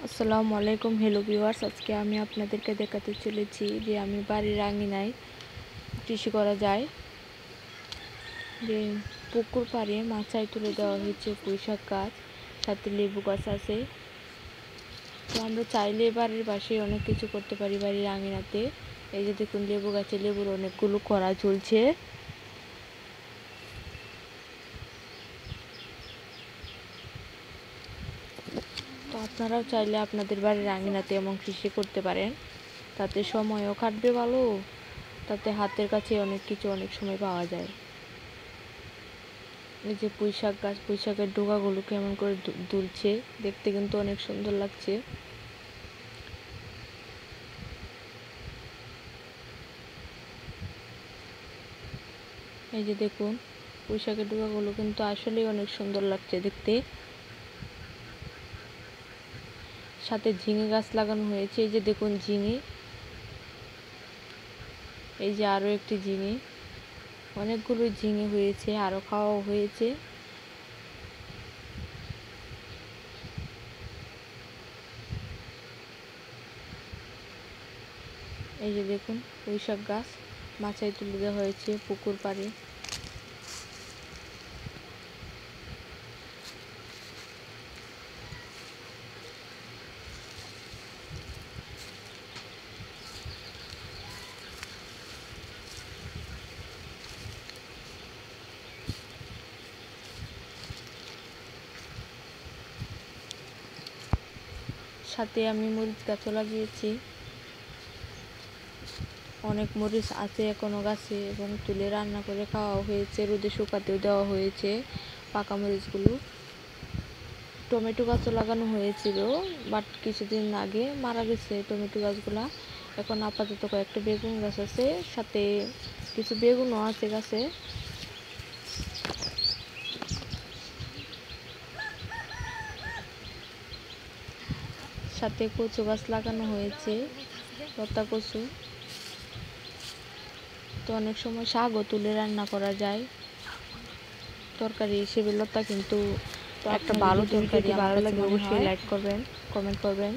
আসসালামু আলাইকুম। Hello viewers, আজকে আমি আপনাদেরকে দেখাতে চলেছি যে আমি বাড়ির আঙিনায় কৃষি করা যায়। যে পুকুর পাড়ে মাচায় তুলে দেওয়া হয়েছে পুঁইশাক গাছ, সাথে লেবু গাছ আছে। তো আমরা চাইলে বাড়ির পাশে অনেক কিছু করতে পারি বাড়ির আঙিনাতে। এই যে দেখুন, লেবু গাছে লেবুর অনেকগুলো কড়া ঝুলছে। তো আপনারাও চাইলে আপনাদের বাড়ির আঙিনাতে এমন কৃষি করতে পারেন, তাতে সময়ও কাটবে ভালো, তাতে হাতের কাছে অনেক কিছু অনেক সময় পাওয়া যায়। এই যে পুঁইশাক গাছ, পুঁইশাকের ডোকাগুলো কেমন করে দুলছে, দেখতে কিন্তু অনেক সুন্দর লাগছে। এই যে দেখুন, পুঁইশাকের ডোকাগুলো কিন্তু আসলেই অনেক সুন্দর লাগছে দেখতে। সাথে ঝিঙে গাছ লাগানো হয়েছে। এই যে দেখুন ঝিঙে, এই যে আরো একটি ঝিঙে, অনেকগুলো ঝিঙে হয়েছে, আরো খাওয়াও হয়েছে। এই যে দেখুন, পুঁইশাক গাছ মাচায় তুলে দেওয়া হয়েছে পুকুর পাড়ে। সাথে আমি মরিচ গাছও লাগিয়েছি। অনেক মরিচ আছে এখনো গাছে, এবং তুলে রান্না করে খাওয়াও হয়েছে, রোদে শুকাতেও দেওয়া হয়েছে পাকা মরিচগুলো। টমেটো গাছও লাগানো হয়েছিল, বাট কিছুদিন আগে মারা গেছে টমেটো গাছগুলা। এখন আপাতত কয়েকটা বেগুন গাছ আছে, সাথে কিছু বেগুনও আছে গাছে। সাথে কচু গাছ লাগানো হয়েছে, লতা কচু। তো অনেক সময় শাকও তুলে রান্না করা যায় তরকারি হিসেবে লতা, কিন্তু একটা ভালো তরকারি। ভালো লাগে অবশ্যই লাইক করবেন, কমেন্ট করবেন।